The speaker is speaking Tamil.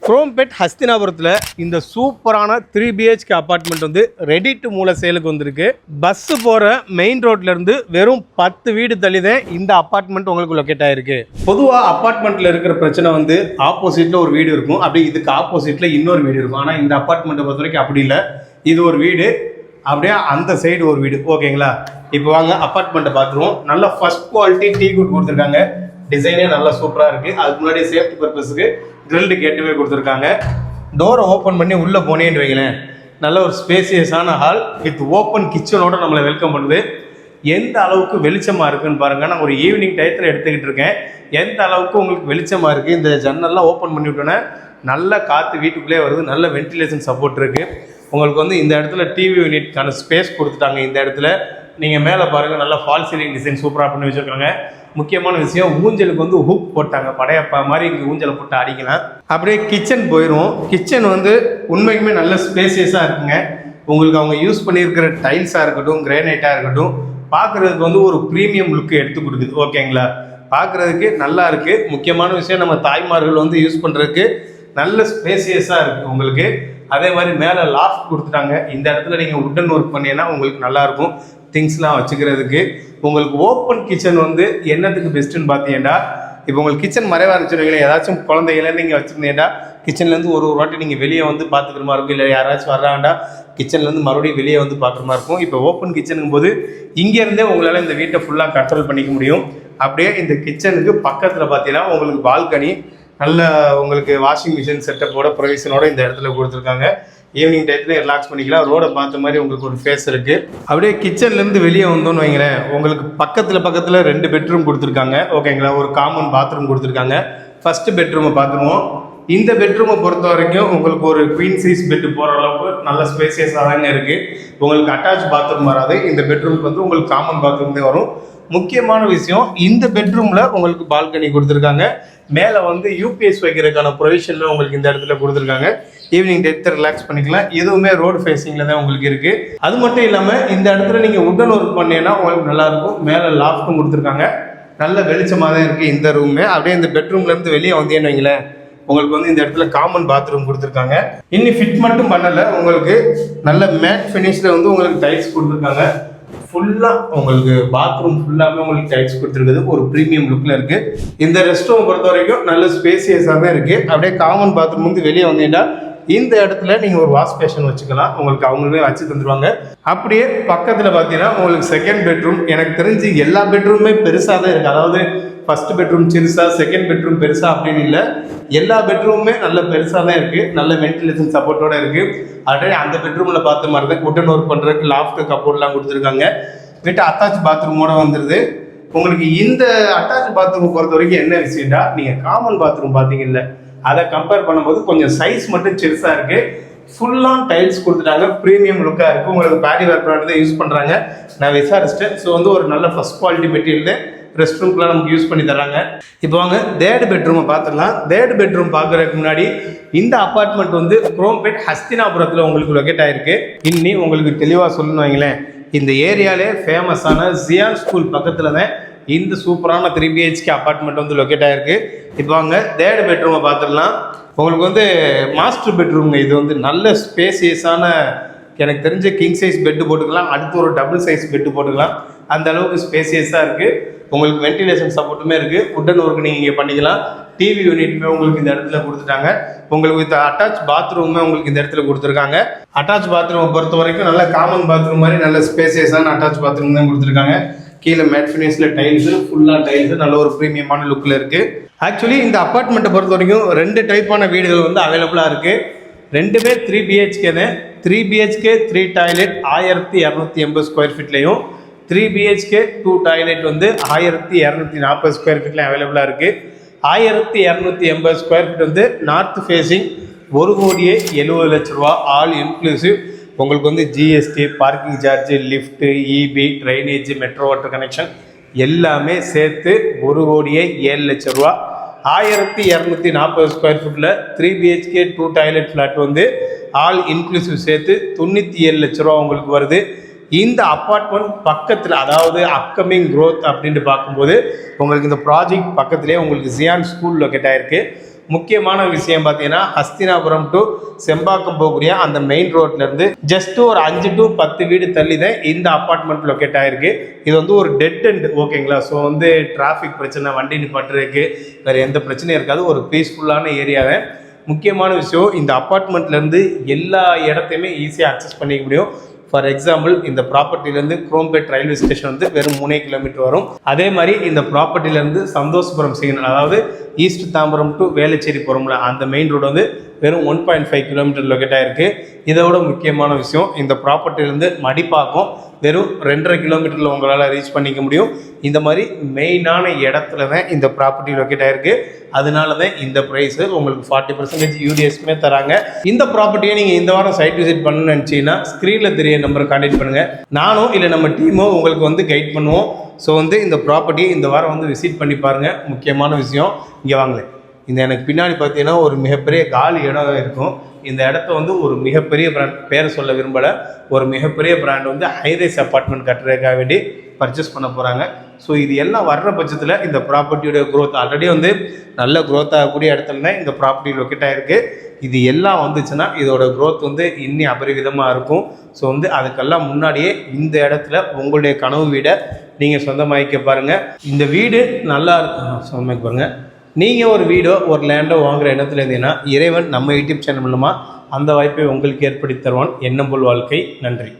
குரோம்பேட் ஹஸ்தினாபுரத்தில் இந்த சூப்பரான 3BHK அப்பார்ட்மெண்ட் வந்து ரெடி டு மூல சேலுக்கு வந்திருக்கு. பஸ் போகிற மெயின் ரோட்லேருந்து வெறும் 10 வீடு தள்ளி தான் இந்த அப்பார்ட்மெண்ட் உங்களுக்கு லொக்கேட் ஆகிருக்கு. பொதுவாக அப்பார்ட்மெண்ட்டில் இருக்கிற பிரச்சனை வந்து ஆப்போசிட்டில் ஒரு வீடு இருக்கும், அப்படி இதுக்கு ஆப்போசிட்டில் இன்னொரு வீடு இருக்கும். ஆனால் இந்த அப்பார்ட்மெண்ட்டை பொறுத்த வரைக்கும் அப்படி இல்லை. இது ஒரு வீடு, அப்படியே அந்த சைடு ஒரு வீடு. ஓகேங்களா? இப்போ வாங்க அப்பார்ட்மெண்ட்டை பார்த்துருவோம். நல்லா ஃபர்ஸ்ட் குவாலிட்டி டீ குட் கொடுத்துருக்காங்க. டிசைனே நல்லா சூப்பராக இருக்குது. அதுக்கு முன்னாடி சேஃப்டி பர்பஸுக்கு கிரில்டு கேட்டுவே கொடுத்துருக்காங்க. டோரை ஓப்பன் பண்ணி உள்ளே போனேன்னு வைங்களேன், நல்ல ஒரு ஸ்பேசியஸான ஹால் வித் ஓப்பன் கிச்சனோட நம்மளை வெல்கம் பண்ணுது. எந்த அளவுக்கு வெளிச்சமாக இருக்குன்னு பாருங்கள். நான் ஒரு ஈவினிங் டயத்தில் எடுத்துக்கிட்டு இருக்கேன். எந்த அளவுக்கு உங்களுக்கு வெளிச்சமாக இருக்குது. இந்த ஜன்னல்லாம் ஓப்பன் பண்ணி விட்டோன்னே நல்ல காற்று வீட்டுக்குள்ளே வருது. நல்ல வென்டிலேஷன் சப்போர்ட் இருக்குது. உங்களுக்கு வந்து இந்த இடத்துல டிவி யூனிட்கான ஸ்பேஸ் கொடுத்துட்டாங்க. இந்த இடத்துல நீங்கள் மேலே பாருங்கள், நல்லா ஃபால் சீலிங் டிசைன் சூப்பராக பண்ணி வச்சுருக்காங்க. முக்கியமான விஷயம், ஊஞ்சலுக்கு வந்து ஹூக் போட்டாங்க. படையப்பா மாதிரி இங்கே ஊஞ்சலை போட்டு அடிக்கலாம். அப்படியே கிச்சன் போயிடும். கிச்சன் வந்து உண்மைக்குமே நல்ல ஸ்பேசியஸாக இருக்குங்க. உங்களுக்கு அவங்க யூஸ் பண்ணியிருக்கிற டைல்ஸாக இருக்கட்டும், கிரானைட்டாக இருக்கட்டும், பார்க்குறதுக்கு வந்து ஒரு ப்ரீமியம் லுக்கு எடுத்து கொடுக்குது. ஓகேங்களா? பார்க்குறதுக்கு நல்லா இருக்குது. முக்கியமான விஷயம், நம்ம தாய்மார்கள் வந்து யூஸ் பண்ணுறதுக்கு நல்ல ஸ்பேசியஸாக இருக்குது உங்களுக்கு. அதே மாதிரி மேலே லாஃப்ட் கொடுத்துட்டாங்க. இந்த இடத்துல நீங்கள் உட்டன் ஒர்க் பண்ணீங்கன்னா உங்களுக்கு நல்லாயிருக்கும் திங்ஸ்லாம் வச்சுக்கிறதுக்கு. உங்களுக்கு ஓப்பன் கிச்சன் வந்து என்னத்துக்கு பெஸ்ட்டுன்னு பார்த்தீங்கன்னா, இப்போ உங்களுக்கு கிச்சன் மறைவாக இருந்துச்சுன்னு ஏதாச்சும் குழந்தைகள நீங்கள் வச்சுருந்தீங்கன்னா கிச்சன்லேருந்து ஒரு வாட்டி நீங்கள் வெளியே வந்து பார்த்துக்கிற மாதிரி இருக்கும். இல்லை யாராச்சும் வர்றாங்கடா கிச்சன்லேருந்து மறுபடியும் வெளியே வந்து பார்க்குற மாதிரி இருக்கும். இப்போ ஓப்பன் கிச்சனுங்கும் போது இங்கேருந்தே உங்களால் இந்த வீட்டை ஃபுல்லாக கண்ட்ரோல் பண்ணிக்க முடியும். அப்படியே இந்த கிச்சனுக்கு பக்கத்தில் பார்த்தீங்கன்னா உங்களுக்கு பால்கனி, நல்ல உங்களுக்கு வாஷிங் மிஷின் செட்டப்போட ப்ரொவிஷனோட இந்த இடத்துல கொடுத்துருக்காங்க. ஈவினிங் டைத்தில் ரிலாக்ஸ் பண்ணிக்கலாம். ரோடை பார்த்த மாதிரி உங்களுக்கு ஒரு ஃபேஸ் இருக்குது. அப்படியே கிச்சன்லேருந்து வெளியே வந்தோன்னு வைங்களேன், உங்களுக்கு பக்கத்தில் 2 பெட்ரூம் கொடுத்துருக்காங்க. ஓகேங்களா? ஒரு காமன் பாத்ரூம் கொடுத்துருக்காங்க. ஃபஸ்ட்டு பெட்ரூமை பார்த்துருவோம். இந்த பெட்ரூமை பொறுத்த வரைக்கும் உங்களுக்கு ஒரு குவீன் சைஸ் பெட்டு போகிற அளவுக்கு நல்ல ஸ்பேசியஸாக தானே இருக்குது. உங்களுக்கு அட்டாச் பாத்ரூம் வராது. இந்த பெட்ரூமுக்கு வந்து உங்களுக்கு காமன் பாத்ரூம் தான் வரும். முக்கியமான விஷயம், இந்த பெட்ரூமில் உங்களுக்கு பால்கனி கொடுத்துருக்காங்க. மேலே வந்து யூபிஎஸ் வைக்கிறதுக்கான ப்ரொவிஷனில் உங்களுக்கு இந்த இடத்துல கொடுத்துருக்காங்க. ஈவினிங் டயத்தை ரிலாக்ஸ் பண்ணிக்கலாம். எதுவுமே ரோடு ஃபேஸிங்கில் தான் உங்களுக்கு இருக்குது. அது மட்டும் இல்லாமல் இந்த இடத்துல நீங்கள் உட்டன் ஒர்க் பண்ணீங்கன்னா உங்களுக்கு நல்லாயிருக்கும். மேலே லாஃப்ட்டும் கொடுத்துருக்காங்க. நல்ல வெளிச்சமாக தான் இருக்குது இந்த ரூமே. அப்படியே இந்த பெட்ரூம்லேருந்து வெளியே வந்தேன்னு வைங்களேன், உங்களுக்கு வந்து இந்த இடத்துல காமன் பாத்ரூம் கொடுத்துருக்காங்க. இன்னும் ஃபிட் மட்டும் பண்ணலை, உங்களுக்கு நல்ல மேட் ஃபினிஷில் வந்து உங்களுக்கு டைல்ஸ் கொடுத்துருக்காங்க. ஃபுல்லாக உங்களுக்கு பாத்ரூம் ஃபுல்லாகவே உங்களுக்கு டைல்ஸ் கொடுத்துருக்குது. ஒரு ப்ரீமியம் லுக்கில் இருக்குது. இந்த ரெஸ்ட் ரூம் பொறுத்த வரைக்கும் நல்ல ஸ்பேசியஸாக தான் இருக்குது. அப்படியே காமன் பாத்ரூம் வந்து வெளியே வந்தீங்கன்னா இந்த இடத்துல நீங்கள் ஒரு வாஷ் பேஷன் வச்சுக்கலாம். உங்களுக்கு அவங்களே வச்சு தந்துடுவாங்க. அப்படியே பக்கத்தில் பார்த்தீங்கன்னா உங்களுக்கு செகண்ட் பெட்ரூம். எனக்கு தெரிஞ்சு எல்லா பெட்ரூமே பெருசாக தான் இருக்குது. அதாவது ஃபர்ஸ்ட் பெட்ரூம் சிறுசாக, செகண்ட் பெட்ரூம் பெருசாக அப்படின்னு இல்லை. எல்லா பெட்ரூமுமே நல்ல பெருசாக தான் இருக்குது. நல்ல வென்டிலேஷன் சப்போர்ட்டோடு இருக்குது. ஆல்ரெடி அந்த பெட்ரூமில் பார்த்த மாதிரி தான் உட்டன் ஒர்க் பண்ணுறதுக்கு லாஃப்ட் கப்போர்ட்லாம் கொடுத்துருக்காங்க. வீட்டு அட்டாச் பாத்ரூமோட வந்துடுது. உங்களுக்கு இந்த அட்டாச் பாத்ரூம் பொறுத்த வரைக்கும் என்ன விஷயம்டா, நீங்கள் காமன் பாத்ரூம் பார்த்தீங்கல்ல, அதை கம்பேர் பண்ணும்போது கொஞ்சம் சைஸ் மட்டும் சிறுசாக இருக்குது. ஃபுல்லாக டைல்ஸ் கொடுத்துட்டாங்க. ப்ரீமியம் லுக்காக இருக்குது. உங்களுக்கு பேரிவேர் பிராண்ட் தான் யூஸ் பண்ணுறாங்க. நான் விசாரிச்சிட்டேன். ஸோ வந்து ஒரு நல்ல ஃபஸ்ட் குவாலிட்டி மெட்டீரியல் தான் ரெஸ்ட் ரூம்க்குலாம் நமக்கு யூஸ் பண்ணி தராங்க. இப்போ வாங்க தேர்ட் பெட்ரூமை பார்த்துடலாம். தேர்ட் பெட்ரூம் பார்க்குறதுக்கு முன்னாடி இந்த அப்பார்ட்மெண்ட் வந்து குரோம்பேட் ஹஸ்தினாபுரத்தில் உங்களுக்கு லொக்கேட் ஆகிருக்கு. இன்னி உங்களுக்கு தெளிவாக சொல்லணும் வைங்களேன், இந்த ஏரியாலே ஃபேமஸான ஜியான் ஸ்கூல் பக்கத்தில் தான் இந்த சூப்பரான 3BHK அப்பார்ட்மெண்ட் வந்து லொக்கேட் ஆகிருக்கு. இப்போ வாங்க தேர்ட் பெட்ரூமை பார்த்துடலாம். உங்களுக்கு வந்து மாஸ்டர் பெட்ரூம்ங்க. இது வந்து நல்ல ஸ்பேசியஸான, எனக்கு தெரிஞ்ச கிங் சைஸ் பெட்டு போட்டுக்கலாம். அடுத்து ஒரு டபுள் சைஸ் பெட்டு போட்டுக்கலாம். அந்த அளவுக்கு ஸ்பேசியஸாக இருக்குது. உங்களுக்கு வென்டிலேஷன் சப்போர்ட்டுமே இருக்குது. உட்டன் ஒர்க் நீங்கள் இங்கே பண்ணிக்கலாம். டிவி யூனிட்டுமே உங்களுக்கு இந்த இடத்துல கொடுத்துட்டாங்க. உங்களுக்கு வித் அட்டாச் பாத்ரூமே உங்களுக்கு இந்த இடத்துல கொடுத்துருக்காங்க. அட்டாச் பாத்ரூமை பொறுத்த வரைக்கும் நல்ல காமன் பாத்ரூம் மாதிரி நல்ல ஸ்பேசியஸான அட்டாச் பாத்ரூம் தான் கொடுத்துருக்காங்க. கீழே மேட் ஃபினிஷில் டைல்ஸு, ஃபுல்லாக டைல்ஸு, நல்ல ஒரு ப்ரீமியமான லுக்கில் இருக்குது. ஆக்சுவலி இந்த அப்பார்ட்மெண்ட்டை பொறுத்த வரைக்கும் 2 டைப்பான வீடுகள் வந்து அவைலபிளாக இருக்குது. ரெண்டுமே 3BHK தான். 3BHK 3 toilet 1280 square ஃபீட்லையும், 3BHK 2 toilet வந்து 1240 ஸ்கொயர் ஃபீட்லையும் அவைலபிளாக இருக்குது. 1280 ஸ்கொயர் ஃபீட் வந்து நார்த் ஃபேஸிங் 1,70,00,000 ரூபா ஆல் இன்க்ளூசிவ். உங்களுக்கு வந்து GST, parking charge, lift, EB, drainage, metro water connection எல்லாமே சேர்த்து 1,07,00,000 ரூபா. 1240 ஸ்கொயர் ஃபீட்டில் 3BHK 2 டாய்லெட் ஃப்ளாட் வந்து ஆல் இன்க்ளூசிவ் சேர்த்து 97,00,000 ரூபா உங்களுக்கு வருது. இந்த அப்பார்ட்மெண்ட் பக்கத்தில், அதாவது அப்கமிங் க்ரோத் அப்படின்ட்டு பார்க்கும்போது உங்களுக்கு இந்த ப்ராஜெக்ட் பக்கத்துலேயே உங்களுக்கு ஜியான் ஸ்கூல் லொக்கேட் ஆகிருக்கு. முக்கியமான விஷயம் பார்த்தீங்கன்னா ஹஸ்தினாபுரம் டு செம்பாக்கம் போகக்கூடிய அந்த மெயின் ரோட்லேருந்து ஜஸ்ட் ஒரு 5 to 10 வீடு தள்ளி தான் இந்த அப்பார்ட்மெண்ட் லொக்கேட் ஆகிருக்கு. இது வந்து ஒரு டெட் எண்ட், ஓகேங்களா? ஸோ வந்து டிராஃபிக் பிரச்சனை, வண்டி நிப்பாட்டுறதுக்கு வேறு எந்த பிரச்சனையும் இருக்காது. ஒரு பீஸ்ஃபுல்லான ஏரியாவை. முக்கியமான விஷயம், இந்த அப்பார்ட்மெண்ட்லேருந்து எல்லா இடத்தையுமே ஈஸியாக அக்சஸ் பண்ணிக்க முடியும். ஃபார் எக்ஸாம்பிள், இந்த ப்ராப்பர்ட்டிலேருந்து குரோம்பேட் ரயில்வே ஸ்டேஷன் வந்து வெறும் 3 கிலோமீட்டர் வரும். அதே மாதிரி இந்த ப்ராப்பர்ட்டிலேருந்து சந்தோஷபுரம் சிக்னல், அதாவது ஈஸ்ட் தாம்பரம் டு வேளச்சேரி போகிறோம்ல, அந்த மெயின் ரோடு வந்து வெறும் 1.5 கிலோமீட்டர் லொக்கேட் ஆகிருக்கு. இதோட முக்கியமான விஷயம், இந்த ப்ராப்பர்ட்டிலேருந்து மடிப்பாக்கம் வெறும் 2.5 கிலோமீட்டரில் உங்களால் ரீச் பண்ணிக்க முடியும். இந்த மாதிரி மெயினான இடத்துல தான் இந்த ப்ராப்பர்ட்டி லொக்கேட் ஆகிருக்கு. அதனால தான் இந்த ப்ரைஸு உங்களுக்கு 40% யூடிஎஸ்மே தராங்க. இந்த ப்ராப்பர்ட்டியை நீங்கள் இந்த வாரம் சைட் விசிட் பண்ணணும்னு நினச்சிங்கன்னா ஸ்க்ரீனில் தெரிய நம்பரை கான்டெக்ட் பண்ணுங்கள். நானும் இல்லை நம்ம டீமோ உங்களுக்கு வந்து கைட் பண்ணுவோம். ஸோ வந்து இந்த ப்ராப்பர்ட்டியை இந்த வாரம் வந்து விசிட் பண்ணி பாருங்கள். முக்கியமான விஷயம், இங்கே வாங்களேன், இந்த எனக்கு பின்னாடி பார்த்தீங்கன்னா ஒரு மிகப்பெரிய காலி இடம் இருக்கும். இந்த இடத்த வந்து ஒரு மிகப்பெரிய பிராண்ட், பேரை சொல்ல விரும்பலை, ஒரு மிகப்பெரிய பிராண்ட் வந்து ஹைரைஸ் அப்பார்ட்மெண்ட் கட்டுறதுக்காக வேண்டி பர்ச்சேஸ் பண்ண போகிறாங்க. ஸோ இது எல்லாம் வர்ற பட்சத்தில் இந்த ப்ராப்பர்ட்டியோட க்ரோத் ஆல்ரெடி வந்து நல்ல க்ரோத் ஆகக்கூடிய இடத்துல தான் இந்த ப்ராப்பர்ட்டி லொக்கேட் ஆகிருக்கு. இது எல்லாம் வந்துச்சுன்னா இதோட க்ரோத் வந்து இன்னும் அபரிவிதமாக இருக்கும். ஸோ வந்து அதுக்கெல்லாம் முன்னாடியே இந்த இடத்துல உங்களுடைய கனவு வீடை நீங்கள் சொந்தமாக்கிக்க பாருங்கள். இந்த வீடு நல்லா சொந்தமாக்கி பாருங்கள். நீங்கள் ஒரு வீடோ ஒரு லேண்டோ வாங்குகிற இடத்துல இருந்தீங்கன்னா இறைவன் நம்ம யூடியூப் சேனல் மூலமாக அந்த வாய்ப்பை உங்களுக்கு ஏற்படுத்தி தருவான். எண்ணம் போல் வாழ்க்கை. நன்றி.